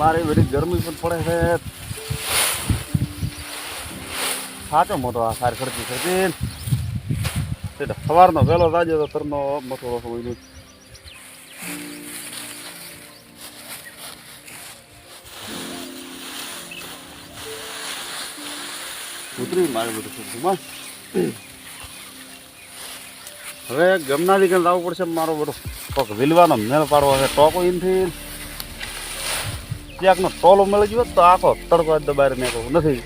મારે બધી ગરમી પણ પડે છે. સાચો મોટો આ સાર ખડકી ખડકી સવારનો વહેલો તાજો તો તરનો મોટો હોય નહીં. ઉતરી મારે બધું સુધીમાં હવે ગમનાથી કંઈ લાવવું પડશે. મારો બધો કોક વિલવાનો મેળ પાડવો છે. ટોકો ઇનથી ક્યાંકનો ટોલો મળી ગયો તો આખો તડકો દબાઈ નાખો નથી.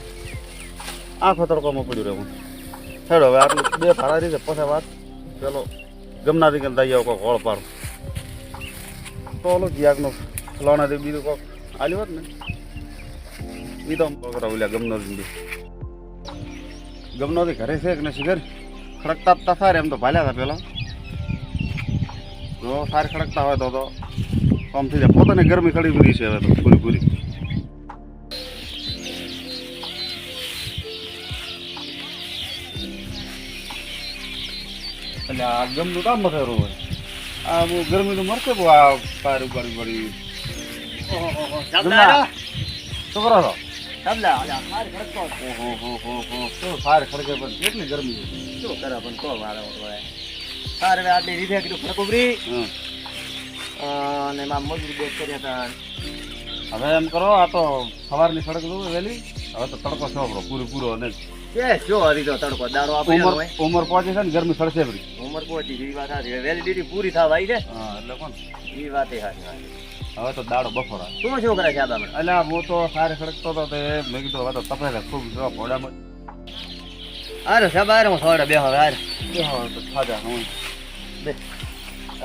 આખો તડકોમાં પડ્યું રહેવું. હેડો હવે આટલું બે ફાળા રીતે પછી વાત. પેલો ગમનાથી કંઈ દઈ આવો કોક હોળ પાડો ટોલો ક્યાંકનો ફલાણાથી બીજું કોક આલ્યું હોત ને એ તો ઓલ્યા ગમનોથી ગમનોથી ઘરે છે કે ને શિખર ખડકતા તા સારે એમ તો ભાલ્યા હતા પેલા. જો સારી ખડકતા હોય તો આમ થઈ જાય. પોતાની ગરમી ખડી પૂરી છે હવે તો પૂરી. એટલે આ ગમનું કામ મથેરું હોય. આ બહુ ગરમીનું મરશે બહુ આ સારી બળી શું કરો છો? સારી ખડકે પણ કેટલી ગરમી શું કરે પણ કહો મારે સાર હવે આટલી રીતે કીધું ખડકુબરી અને એમાં મજૂરી બેગ કર્યા હતા. હવે એમ કરો આ તો સવારની સડક દઉં વહેલી. હવે તો તડકો છોકરો પૂરો અને જો હરી તો તડકો દાડો આપણે ઉંમર પહોંચે છે ને ગરમી સડશે બધી. ઉંમર પહોંચી એ વાત સારી વહેલી દીધી પૂરી થવા આવી છે. હા એટલે કોણ એ વાત સારી. હવે તો દાડો બફોરા શું શું કરે છે આ બાબત? એટલે હું તો સારી સડકતો હતો તે મેં કીધું હવે તો તપે ખૂબ ઘોડામાં અરે સાહેબ અરે હું સોડે બે હવે અરે તો થાજા હું બે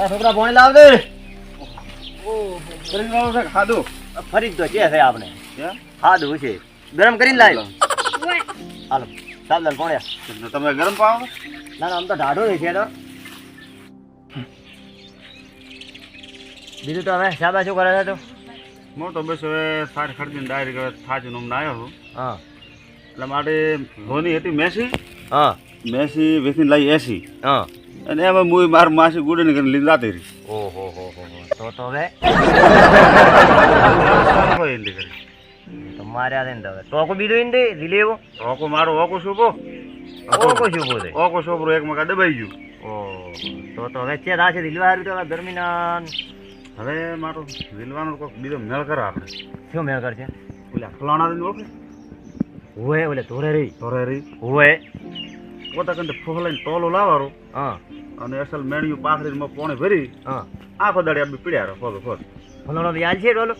છોકરા પાણી લાવ દે. ખાધું ફરી તો છે આપણે ક્યાં ખાધું છે ગરમ કરીને લાવ્યો. હાલો સાબદાન પોણ્યા તમે ગરમ પાવો? ના આમ તો ઢાઢો છે તો. બીજું તો હવે સાબા શું કરે છે તો? મોટો બસ હવે સારી ખડકીને ડાયરેક્ટ હવે થાચીને અમને આવ્યો છું. હા એટલે માટે ધોની હતી મેસી હા વેચીને લાવી 80 હા અને એમાં મુઈ માર માસી ગુડે કરીને લીધી રાતે રહી. ઓહો તો હવે તમારે આ ને હવે ટોકો બીજો ઇંદે લીલે એવો ઓકો મારો ઓકો શુભો ઓકો શું બોલે ઓકો છોકરો એક મકા દબાઈ ગયું. ઓ તો હવે છે રાશે લીલવા હારું તો ગરમીના હવે મારો વિલવાનો કોઈક બીજો મેળ કરે આપણે. શું મેળ કરશે? ઓલા ફલાણા દિન ઓળખે હોય ઓલે ધોરે રહી હોય પોતા કંటే ફોલાઈને ટોલો લાવવાનો હા અને અસલ મેણિયું પાથરીમાં પોણે ભરી હા આખો દાડી આપણે પીડ્યા રહો ફોલ ફલાણો યાદ છે ડોલો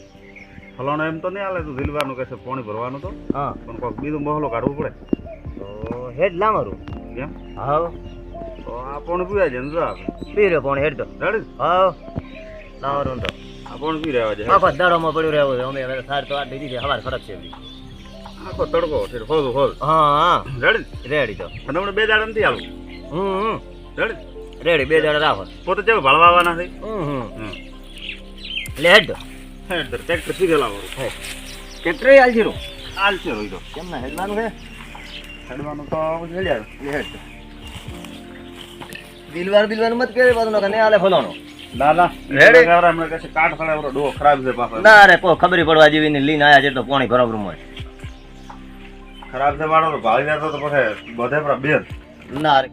ફલાણો એમ તો નહીં હાલે. તું વિલવાનું કહેશે પોણી ભરવાનું તો હા પણ કોઈક બીજું બહલો કાઢવું પડે. તો હેડ લાવરું કેમ હા તો આ પોણી પીવાય છે ને જો આપણે પી રહ્યો પણ હેડ તો રેડી હા લાવરું તો આ પોણી પી રહ્યા છે. આખો દાડોમાં પડ્યું રહેવું છે. અમે હવે સાર તો આ દીધી છે હવાર ખડક છે આખો તડકો છે ફોલ હા રેડી તો તમને 2 દાડા નથી આવું રેડી 2 દાડા રાખો પોતે જેવું ભળવાના થઈ લે હેડ ટ્રેક્ટર સીધેલા વાળું કેટલે હાલ છે હાલ છે રોઈ તો કેમ ના હેડવાનું છે હેડવાનું તો હેડ્યા લે હેડ બિલવાર મત કે પાછું ના હાલે ફલાણો દાદા રેડી હમણાં કહે છે કાઠ ખડે ડો ખરાબ છે પાછો ના રે કોઈ ખબર પડવા જેવી ને લઈને આયા છે તો પાણી બરાબર મળે ખરાબ છે વાળો તો ભાળી જતો તો પછી બધે પર બેન ના રે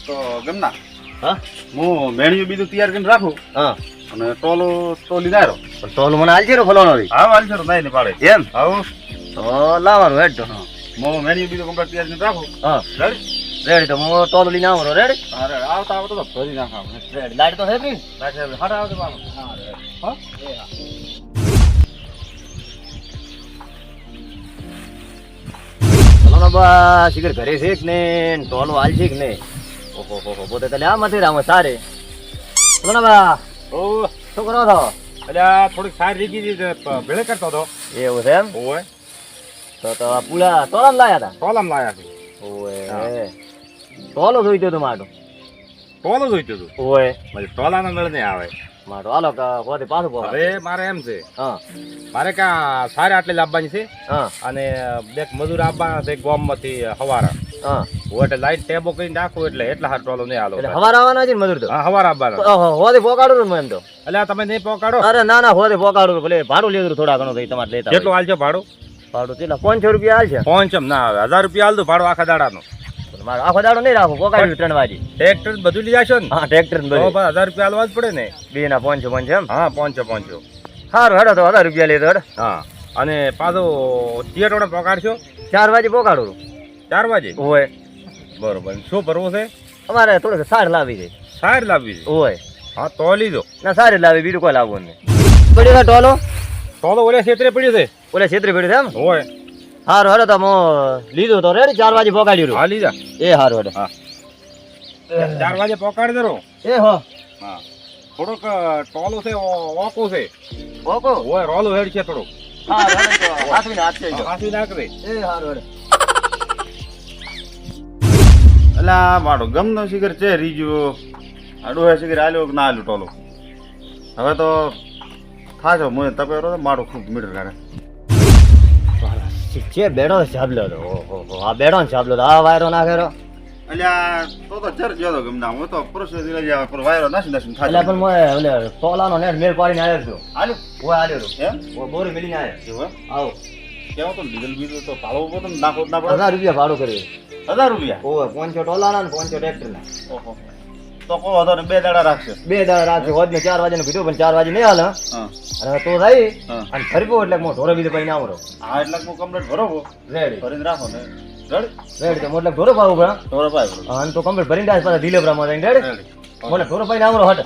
તો ગમના હા હું મેણિયું બીજું તૈયાર કરીને રાખું હા અને ટોલો તો લીધા રહ્યો પણ તોલ મને હાલ છે ફલાણો હા વાલી છે નહીં પાડે એમ આવું તો લાવવાનું હેડ તો હું મેણિયું બીજું કમ્પ્લીટ તૈયાર કરીને રાખું હા રેડી તો હું તોલ લઈને આવું રેડી અરે આવતા તો ભરી નાખા રેડી લાઈટ તો હે પ્રિન્સ હટા આવતો બાબા હા ફલાણો બા શિખર ઘરે છે કે ને તોલ હાલ છે કે ને ઓહો પોતે તો લ્યા મથી રામ સારે ફલાણો બા ઓ શું કરો છો? એટલે આ થોડીક સારી રીકી ભેળે કરતો હતો. એવું છે એમ ઓય તો પૂરા તોલામ લાયા હતા ટોલામ લાયા છે. ઓય તોલો જોઈતો તો માટો ટોલો જોઈતું હતું ઓય પછી ટોલાનો મેળ નહીં આવે માટો હાલો હોતી પાછું પોવા હવે મારે એમ છે હા મારે કાં સારે આટલે લાવવાની છે હા અને બે મજૂર આવવાના છે ગામમાંથી હવારા હા હું એટલે લાઈટ ટેબો કરીને નાખું એટલે હાથ ટોલો નહીં હાલો એટલે હવાર આવવાના છે ને મજૂર તો હા હવાર આવવાના હોદે પોકાડું ને એમ તો એટલે આ તમે નહીં પહોંચાડો અરે ના ના હોદે પોકાડું ભલે ભાડું લેવું થોડા ઘણું થઈ તમારે લેતા કેટલું હાલજો ભાડું ભાડું કેટલા 500 રૂપિયા હાલ છે પહોંચમ ના આવે 1000 રૂપિયા હાલ દો ભાડું આખા દાડાનું મારે આખો દાડો નહીં રાખો પોકાડ્યું 3 વાગે ટ્રેક્ટર બધું લઈ જશો ને હા ટ્રેક્ટર ને તો બધું બસ 1000 રૂપિયા હાલવા જ પડે ને બે ના 500 એમ હા પહોંચો સારું હેડો તો 1000 રૂપિયા લેતો હેડ હા અને પાછો થિયેટરોને પહોંચાડશો 4 વાગે પોકાડું 4 વાગે ઓય બરોબર શું ભરવું છે અમારે થોડુંક સાર લાવી છે સાર લાવવી છે ઓય હા તો લીધો ના સારી લાવી બીજું કોઈ લાવવું નહીં પડ્યો ટોલો તો ઓલે ક્ષેત્રે પડ્યું છે ઓલે છેતરી પડ્યું છે એમ હોય હારું હેડો તો લીધું તો રેડી 4 વાગે પોકાડ્યું હા લીધા એ હારું હેડો હા 4 વાગે પહોંચાડી દરો એ હો હા થોડુંક ટોલું છે ઓકું છે ઓકો હોય રોલું હેડ છે થોડુંક હારું હેડો તો હાથવીને હાથ થઈ ગયો હાથી નાખ દે એ હારું હેડો એટલે આ મારો ગમનો શિખર છે રીજો આ ડોહા શિખર આલ્યો કે ના આલ્યો ટોલો હવે તો થાશો મને તપેરો તો મારું ખૂબ મીટર કાઢે છે બેડો સાબલો તો ઓહો આ બેડો ને સાબલો તો આ વાયરો નાખેરો એટલે તો ચર ગયો તો ગમના હું તો પ્રોસેસ લઈ જાય પર વાયરો નાસી એટલે થાય પણ મોય ઓલે ટોલાનો નેટ મેલ પાડીને આવ્યો છું આલ્યો ઓય આલ્યો એમ ઓ બોરી મિલીને આવ્યો એવું આવો કેવો તો ડીઝલ બીજું તો ભાડો ઉભો તો નાખો જ ના પડે 1000 રૂપિયા ભાડું કર્યું 1000 રૂપિયા ઓય 500 ટોલાના ને 500 ટ્રેક્ટરના ઓહો તો કહો હતો ને 2 દાડા રાખશે બે દાડા રાત્રે હોદ ને 4 વાગે કીધું પણ 4 વાગે નહીં હાલે હા અને તો જાય હા અને ફરી એટલે હું ઢોરો બીજે પડીને આવરો હા એટલે હું કમ્પ્લીટ ભરો રેડી ફરીને રાખો ને રેડી રેડી તો મોટલે ઢોરો પાવું પડે થોડો પાય અને તો કમ્પ્લીટ ભરીને જાય પાછા દિલેબરામાં જઈને રેડી રેડી મને ઢોરો પડીને આવરો હટ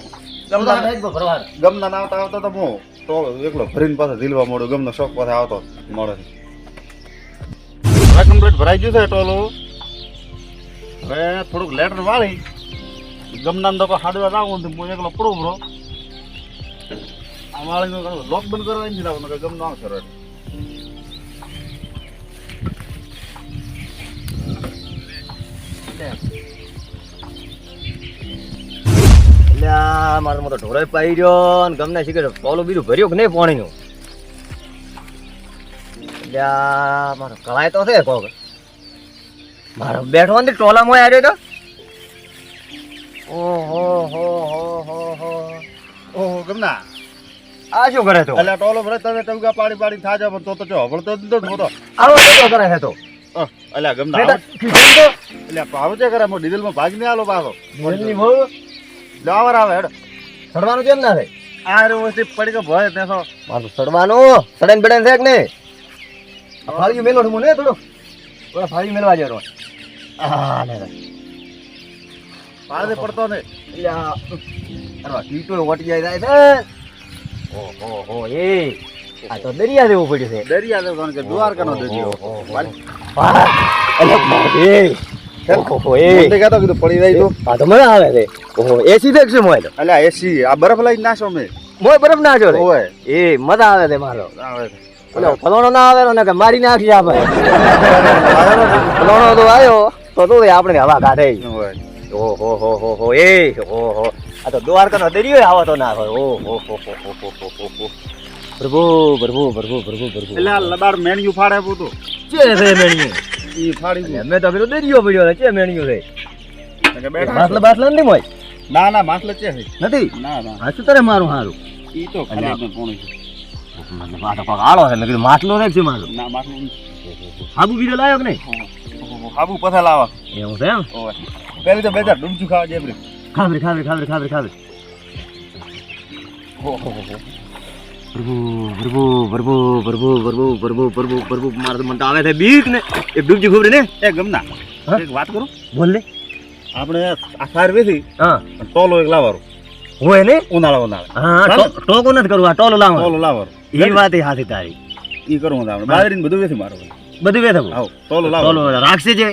ભરવા ગમના ના આવતા તો હું તો એકલો ભરીને પાછો ઝીલવા મોડું ગમનો શોખ પાસે આવતો મળે હવે કમ્પ્લીટ ભરાઈ ગયું છે ટોલું હવે થોડુંક લેટર વાળી ગમના તો હાડવા રાખું હું એકલો પડું બ્રો આ વાળી લોક બંધ કરવા નથી લાવવાનું ગમનો આવશે રેડી એટલે મારો મોટો ઢોરો પાઈ રહ્યો ને ગમને શીખે બોલું બીજું ભર્યું કે નહીં પાણીનું એટલે મારો કળાય તો છે કોક મારો બેઠો ને ટોલામાં આવ્યો તો ઓહો હો હો હો હો ઓહો ગમના આ શું કરે તો એટલે ટોલો ભરે તમે ટમકા પાડી પાડી થાજો પણ તો જો હવળતો જ નતો મોટો આવો શું કરે છે તો એટલે ગમના એટલે ભાવ છે કરે હું ડીઝલમાં ભાગ નહીં આલો પાછો બોલની બહુ જવાબર આવે હેડ સડવાનું કેમ ના થાય આ રે વસ્તી પડી કે ભય તે તો મારું સડવાનું સડન બડન છે કે નહીં ફાળ્યું મેલો છું ને થોડું થોડા ફાળ્યું મેલવા જરો આ ને પાછે પડતો ને એટલે અરે ટીટો વટી જાય છે ઓહો હો એ આ તો દરિયા જેવું પડ્યું છે દરિયા તો કારણ કે દ્વારકાનો દરિયો ઓહો એ મને કહેતો કીધું પડી જાય તો આ તો મજા આવે છે ઓહો એસી દેખશે મોય તો એટલે એસી આ બરફ લઈ નાશો મેં મોય બરફ ના જો ઓય એ મજા આવે છે મારો આવે ઓલો ફલોણો ના આવે ને કે મારી નાખી આપણે ફલોણો તો આવ્યો તો આપણે હવા કાઢે ઓય ઓહો હો હો હો એ ઓહો આ તો દ્વારકાનો દરિયો આવો તો ના હોય ઓહો હો હો હો હો હો પ્રભુ પ્રભુ પ્રભુ પ્રભુ પ્રભુ એટલે આ લબાડ મેણ્યું ફાડે પૂતું ચે રે મેણ્યું ઈ ફાડી ગયું મેં તો પેલો દરિયો પડ્યો છે ચે મેણ્યું છે કે બેઠા બાસલા બાસલા નથી મોય ના ના માસલે છે નથી ના ના આ શું તારે મારું હારું ઈ તો ખાલી આપણે પોણી છે આ તો પગ આળો છે મેં કીધું માટલો રે છે મારું ના માસલું હાબુ બીજો લાવ્યો કે નહીં હાબુ પથા લાવા એવું છે એમ ઓય પેલી તો બેજા ડુમચું ખાવા જેબરી ખાબરી ખાબરી ખાબરી ખાબરી ખાબરી પ્રભુ પ્રભુ પ્રભુ પ્રભુ પ્રભુ પ્રભુ પ્રભુ પ્રભુ મારે તો મને આવે છે બીક ને એક ડૂબજી ખબરી ને એ ગમના એક વાત કરું બોલ ને આપણે આ સાર વેથી હા ટોલો એક લાવવાનું હોય ને ઉનાળા હા ટોકો નથી કરવું આ ટોલો લાવો ટોલો લાવવાનું એ વાત એ હાથી તારી ઈ કરવું આપણે બાજરીને બધું વેથી મારો બધું વેથવું આવ ટોલો લાવ ટોલો રાખશે છે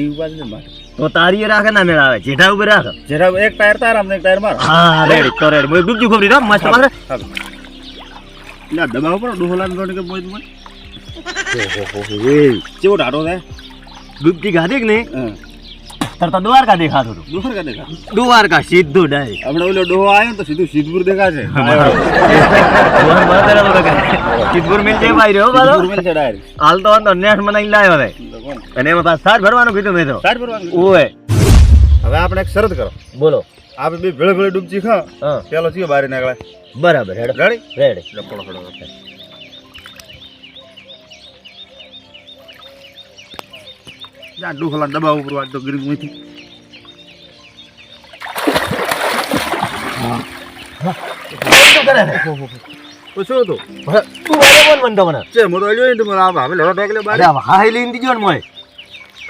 ઈ બાજુ ને મારે તો તારી રાખે ના મેળ આવે જેઠા ઉપર રાખ જરા એક ટાયર તારા એક ટાયર મારો હા રેડી તો રેડી મને ડૂબજી ખબરી રાખ મસ્ત મારે ના દબાવ પર ડોહલાન ગણ કે મોય તું એ કેવો ઢાઢો છે ડૂબજી ગાધી કે નહીં હા તરતા દ્વારકા દેખાતું હતું ડોહર કા દેખા દ્વારકા સીધું ડાયરેક્ટ આપણે ઓલો ડોહો આવ્યો ને તો સીધું સિદ્ધપુર દેખાશે સિદ્ધપુર મિલ જાય ભાઈ રહ્યો બારો સિદ્ધપુર મેલ છે ડાયરેક્ટ હાલ તો અંદર નેટ બનાવીને લાવ્યો છે કોણ અને એમાં પાછું સાર ભરવાનું કીધું મેં તો સાઈડ ભરવાનું કીધું. ઓય હવે આપણે એક શરત કરો, બોલો આપણે બે ભેળે ભેળે ડૂબજી ખા, હા પેલો ચિયો બારી નીકળે. બરાબર હેડો રેડી? રેડી એટલે પડો પડો. જા ડુખલા દબાવ ઉપર વાળ તો ગ્રીન મીઠી. શું કરે છે? તો શું હતું? તું વારે બોલ મને તો મને છે હું તો અડ્યો ને તમારે આ હવે લેવા ટેકલે બારી. અરે હા લઈને દીજો ને મોય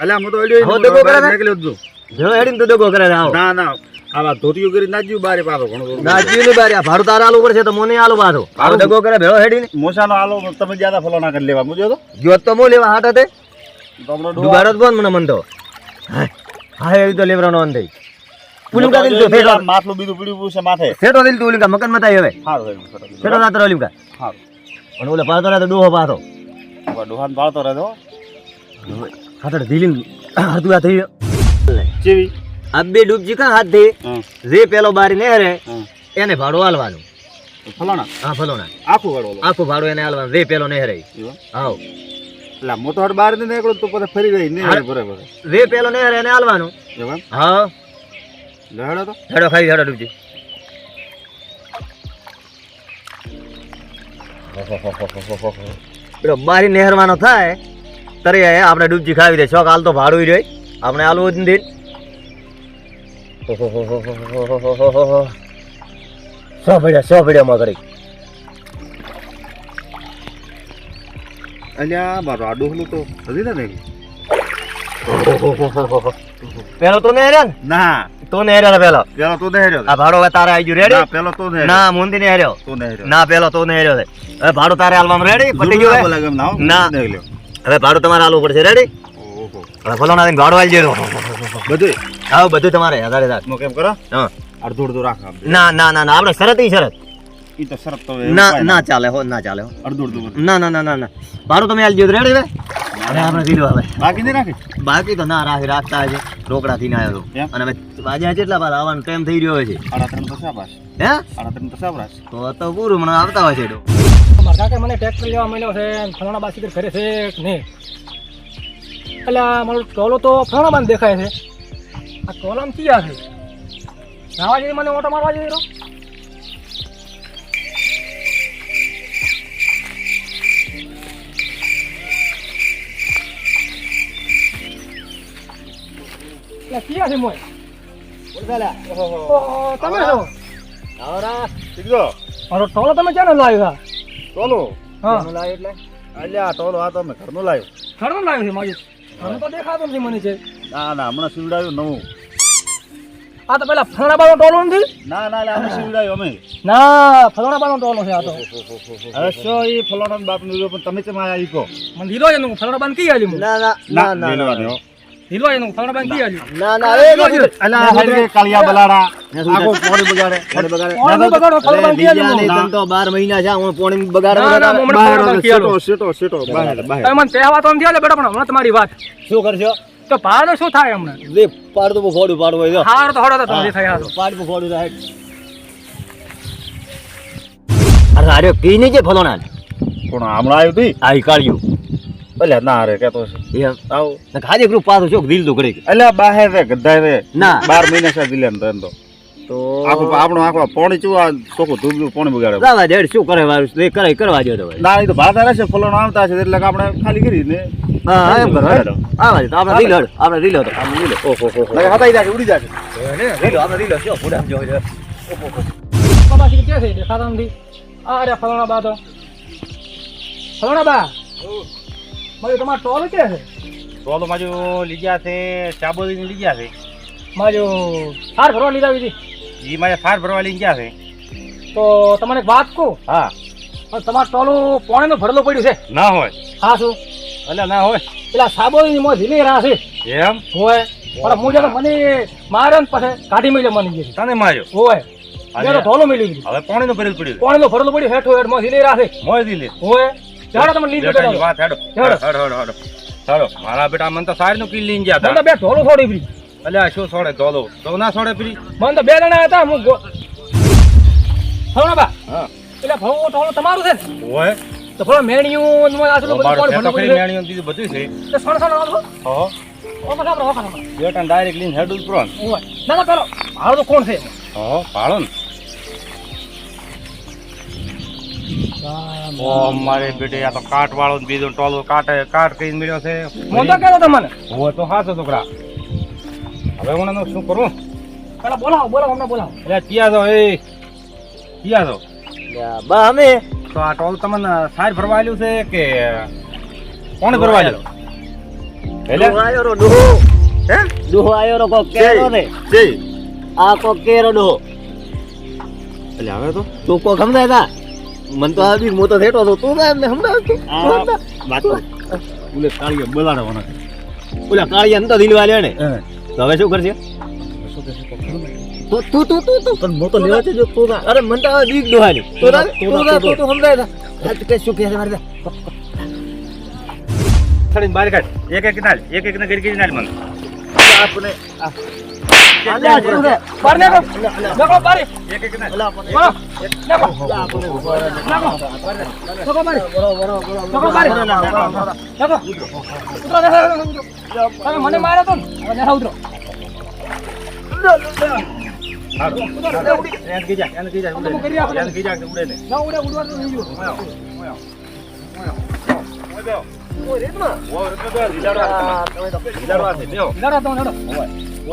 અલ્યા હું તો અડ્યો હવે ને દગો કરે ને? ટેકલે જ જો. જો હેડીને તું દગો કરે છે, આવો ના ના આવા ધોતીઓ કરી નાખ્યું બારે પાછો ઘણો બધો. ના જીની બારી આ ભાડું તારા આલુ પડશે તો મને આલુ પાછો આવો દગો કરે ભેળો હેડીને મોસાનો આલો તમે જ્યાદા ફલો ના કરી લેવા મુજો તો જો તો મો લેવા હાટ હતી તમને દુગાડો જ બોન મને મન તો હા એ તો લેવરાનો અન થઈ પુલિમ કા દિલ તો ફેરો માટલું બીજું પીડ્યું છે માથે. ફેરો દિલ તું ઉલિકા મકન મતાઈ હવે સારું ફેરો રાત રોલિમ કા સારું. અને ઓલે પાતો રાત ડોહો પાતો ડોહાન ભાળતો રહેતો. હાટડ દિલિમ હરતું આ થઈ ચેવી? આ બે ડૂબજી કા હાથ થી હા જે પેલો બારી ને રે હા. એને ભાડું આલવાનું ફલાણા હા ફલોના આખું વાળો. આખું ભાડું એને આલવાનું જે પેલો ને રે આવ એટલે મોટો હટ બહાર ને નીકળો તો પછી ફરી ગઈ નહીં બરાબર. જે પેલો ને રે એને આલવાનું એમ હા લહેડો તો હેડો ખાઈ હેડો ડૂબજી પેલો બારી નહેરવાનો થાય તરે આપણે ડૂબજી ખાવી દે શોખ હાલ તો ભાડું રહે આપણે આલવું જ નથી સો ભડ્યા માં કરી અલ્યા મારો આ ડોહલું તો હજી ને પેલો તો નહેર્યો ને ના તો નહેર્યો પેલો પેલો તો નહેર્યો આ ભાડો હવે તારે આવી ગયું રેડી ના પેલો તો નહેર્યો ના મુંદી નહેર્યો તો નહેર્યો ના પેલો તો નહેર્યો છે હવે ભાડું તારે આલવામાં રેડી પટી ગયું હવે? લાગે ના ના. નહેર્યો. હવે ભાડું તમારે આલવું પડશે રેડી ઓહો હવે ફલો ના ભાડું આવી જજો બધું હા બધું તમારે હજાર હજાર નો કેમ કરો હા અડધું અડધું રાખ આમ. ના ના ના ના આપણે શરત ઈ શરત ઈ તો શરત તો ના ના ચાલે હો ના ચાલે હો અડધું અડધું બધું. ના ના ના ના ના ભાડું તમે આલજો રેડી હવે હવે આપણે કીધું હવે બાકી નહીં રાખી બાકી તો ના રાખતા છે રોકડા થી આવ્યો હતો એમ? અને હવે આજે કેટલા વાર આવવાનો ટાઈમ થઈ રહ્યો છે આડા ત્રણ તો સાબાસ હે આડા ત્રણ તો સાબાસ. તો પૂરું મને આવતા હોય છે મારા કાકા મને ટ્રેક્ટર લેવા મળ્યો છે અને ફલાણા બાસી કરે છે કે નહીં એટલે મારો ટોલો તો ફલાણા બાન દેખાય છે આ ટોલામાં ક્યાં છે નાવા જઈ મને ઓટો મારવા જઈ રહ્યો એટલે ક્યાં છે મોય ઓહો, તમે છો ઠીક છો? મારો ટોલો તમે ક્યાં લાવ્યો ટોલો હા અલ્યા ટોલો આ તો અમે ઘરનું લાવ્યું. ઘરનું લાવ્યું છે મારું ઘરનું તો દેખાતું નથી મને છે ના ના હમણાં સીવડાવ્યું નવું. આ તો પેલા ફલાણા બાનો ટોલો નથી ના ના અમે સીવડાવ્યું અમે. ના ફલાણા બાનો ટોલો છે આ તો હવે શું ઈ ફલાણા બાપનું લીધું પણ તમે ચેમ આયા ઈ કહો. મને હીરો છે ને ફલાણા બાન કી આલી હું ના ના ના ના લીલવા દો. હીરો છે ને ફલાણા બાન કી આલી ના ના એ નથી. અલા હારી કાળિયા બલાડા આખો પોણી બગાડે. ઓળનું બગાડો ફલાણા બાન કી આલી બીજા હું નહીં, તને તો 12 મહિના છે હું પોણી બગાડો ના, ના, બગાડો. મને ફલાણા બાન કી આલો સેટો સેટો સેટો બહાર બહાર. તમે મને કહેવા તો નથી આલે બેટા પણ હમણાં તમારી વાત શું કરશો તો ભાડો શું થાય હમણાં લે પાડતું ફોડું પાડવું હોય તો હાર તો હડો તો તમને થાય હારો પાડતું ફોડું થાય અરે અરે કી નહીં છે ફલોના કોણ હમણાં આવ્યું તી? આ કાળ્યું અલ્યા ના રે કેતો છે એમ આવ. ને ખાલી ગ્રુપ પાછું શું દિલ તો કરે અલ્યા બહાર રે ગધા રે ના 12 મહિના છે દિલ્હી ને તો તો આપણો આખો પોણી ચું આ ચોખ્ખું ધૂળ પોણી બગાડે. રાવા દેડ શું કરે વારું લે કરે કરવા દો તો ના એ તો ભાત આવે છે ફલોનો આવતા છે એટલે કે આપણે ખાલી કરી ને હા એમ કરો હેડો આવા દે તો આપણે રીલ હડ આપણે રીલ તો આમ લીલો. ઓહો હો હો હતાઈ જાય ઉડી જાય. રીલ આપણે રીલ શું ફૂડા જો બાસી ક્યાં છે દેખાતા નથી આ રે ફલાણા બા તો ફલાણા બા મારું તમારો ટોલો ક્યાં છે ટોલો માજો લીધા છે ચાબોલી લીધા છે મારું હાર ભરવા લીધા હતી ઈ મારે ફાર ભરવા લઈને ગયા છે. તો તમને એક વાત કહું હા તમારું ટોલું પોણીનું ભરેલું પડ્યું છે ના હોય હા શું એટલે ના હોય પેલા સાબોની મોં ઝીલી રહ્યા છે એમ હોય પણ હું જયારે મને માર્યો ને પછી કાઢી મળ્યો મને જે તને માર્યો હોય જયારે ઢોલો મળ્યું દીધું હવે પોણીનું ભરેલું પડ્યું પોણીનું ભરેલું પડ્યું હેઠો હેઠ મોં ઝીલી રહ્યા છે મોય દીલી હોય જાડો તમે લીધું બેટાની વાત હેડો હેડો. હેડો હેડો હેડો હેડો મારા બેટા મને તો સારીનું કિલ લઈને ગયા મને હતા તો બે ઢોલો છોડી પડી અલ્યા શું છોડે ધોલો તો ના છોડે પીરી મને તો બે જણા હતા હું ફરણા બા હા એટલે ભણવું ઢોલો તમારું છે ને હોય તો થોડો મેણિયું ને આ બધું કોણ ભણો કરી મેણીઓ બીજું બધું છે તો સોણ સોણ આવો હો ઓ બરાબર બેટા ડાયરેક્ટ લીન હેડ ઉપર ઓય ના ના પેલો હાલો તો કોણ છે હો પાળો ને ઓ મારે બેટે આ તો કાટ વાળો ને બીજો ટોલો કાટ કઈ મળ્યો છે મોટો કેતો તમને હો તો હાચો છોકરા હવે હું શું કરું પેલા બોલાવો હમણાં બોલાવો એટલે ક્યાં છો એ ક્યાં છો બા અમે તો આ ટોલ તમને સાર ભરવા આલ્યું છે કે કોણે ભરવા આલ્યું એટલે ડોહો આયો રો ડોહો હે ડોહો આયો રો કોક કેરો ને જે આ કોક કેરો ડોહો એટલે હવે તો તું કોક સમજાય તા મન તો આ બી મોટો થેટો તો તું કામ ને સમજાવ તું બાતો ઉલે કાળીએ બોલાડવાના ઓલા કાળિયા ને તો દિલવા લે ને તો હવે શું કરશે તું પણ મોટો લેવા છે જો તું અરે મન તો આ દીક ડોહાની તું સમજાય તા આ કે શું કહે છે મારે થડીને બહાર કાઢ એક ને કરી નાલ મને આપણે બાર નાખો નાખો બારે એક નાલ નાખો નાખો બારે નાખો બારે નાખો ઉતરો તમે મને માર્યો તો ને હવે ના ઉતરો એને કીજા તમે કરી આપો. એને કીજા ઉડે ને ના ઉડે ઉડવા તો નહીં ગયું ઓ રેતમાં લડો તો લડો ઓ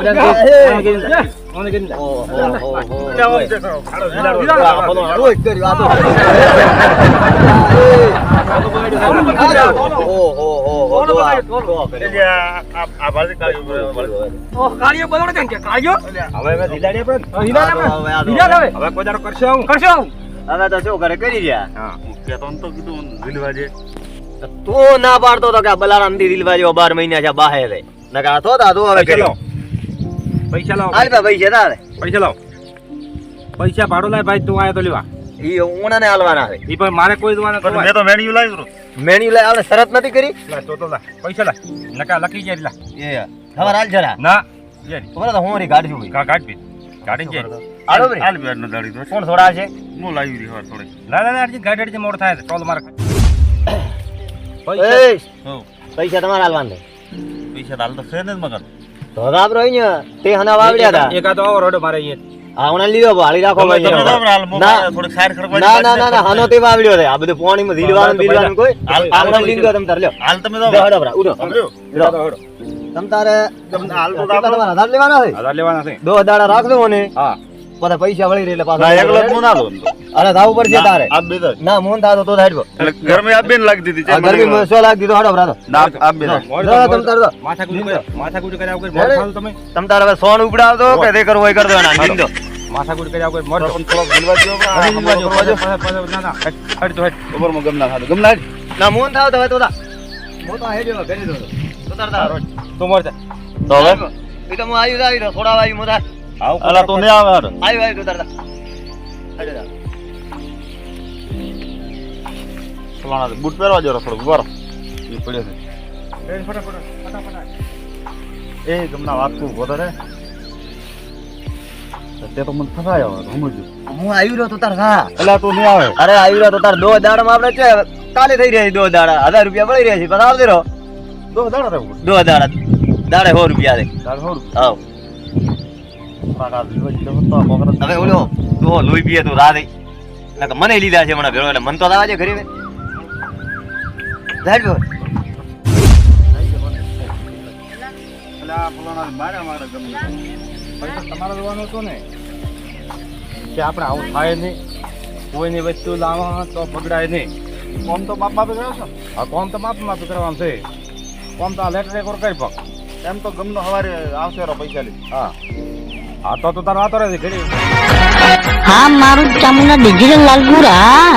કાળિયો બોલડો કેમ કે કાળિયો હવે કોઈ દાડો કરશો હું કરશો હવે તો શું કરે કરી રહ્યા હા કીધું દિલવાજે તું ના પાડતો તો કે બલારામ થી દિલવા જેવો 12 મહિના છે બાહે રે નકા તો તું હવે કરી પૈસા લાવો હાલ પા પૈસા તારે પૈસા લાવો પૈસા ભાડો લાય ભાઈ તું આયો તો લેવા ઈ ઓણાને હાલવાના છે ઈ પણ મારે કોઈ દવાના તો મેં તો મેન્યુ લાવ્યું મેન્યુ લે આપણે શરત નથી કરી તો લા પૈસા લા નકા લખી જાય લા એ ખબર હાલ જરા ના યાર તમારે તો હોરી કાઢશું ભાઈ કા કાઢ પી કાઢી જાય હાલો ભાઈ હાલ બેડ નો દાડી તો કોણ થોડા છે હું લાવી રહી વાર થોડી ના અરજી ગાડી મોડ થાય છે ટોલ મારે એ હો પૈસા તમારે હાલવાના પૈસા તો હાલ તો છે ને મગર તો આપડે અહીંયા તે હના વાવડ્યા હતા એક આ તો રોડ મારે અહીંયા આ ઓણા લીધો હાલી રાખો ભાઈ તમે તો હાલ ના થોડી સાઈડ ખડકવા ના હનો તે વાવડ્યો છે આ બધું પાણીમાં દિલવાનું કોઈ આમણા લીધો તમ તાર લ્યો હાલ તમે તો હડો બરા ઉડો તમ તારે હાલ તો કેટલા તમારા આધાર લેવાના છે આધાર લેવાના છે 2 દાડા રાખજો ને હા પછી પૈસા વળી રહે એટલે ના પાછા એકલો જ ના લો અરે થાવું પડશે તારે આપ બે તો ના મોન થાતો તો થાડવો એટલે ગરમી આપ બેન લાગી દીધી આ ગરમી સો લાખ દીધો હડો બરાબર ના આપ બે તમ તાર માથાકૂટ કર્યા વગર મોડ ખાધું તમે તમ તાર હવે સોન ઉપડાવતો કે તે કરવો હોય કરતો ના નિંદો માથાકૂટ કર્યા વગર મોડ થોડો દિલવા જેવો ના હટ તો હટ ઉપર માં ગમના ખાધું ગમના ના મોન થાવ તો હવે તો મોતો હેજો કરી દો તો તાર તાર તો મોડ તો હવે એ તો હું આવી થોડા આવી મોતા અલા તો ને આવે હાર આવી તો તાર ફલાણા બૂટ પહેરવા જરો થોડું બરો એ પડ્યો છે ફટાફટ એ ગમના વાત તું બોતો રે તે તો મને ફસાયો સમજ્યું હું આવી રહ્યો તો તાર હા અલા તો ને આવે અરે આવી રહ્યો તો તાર 2 દાડામાં આપણે છે કાલે થઈ રહ્યા છે 2 દાડા 1000 રૂપિયા મળી રહ્યા છે પછી આવતી રહો દો દાડા રહેવું 2 દાડા દાડે 100 રૂપિયા દે દાડ હોરું આવ પાકા દિલવા જીતો તો કોકરા હવે ઓલો તો લોહી પીએ તો રાધે નકર મને લીધા છે મને ભેળો એટલે મન તો આવાજે ઘરે ને જાડ્યો અલા ફલાણા મારા ગમના પૈસા તમારો જોવાનો હતો ને કે આપણે આવું થાય નહીં કોઈની વસ્તુ લાવવા તો બગડાય નહીં કોમ તો બાપ બાપે ગયો છો આ કોમ તો માપ કરવાનું છે કોમ તો આ લેટર એક કરી પક એમ તો ગમનો હવારે આવશે રો પૈસા લી હા હા તો તાર વાતો રહે ઘડી હા મારું ચામુંડા ડિજિટલ લાલપુરા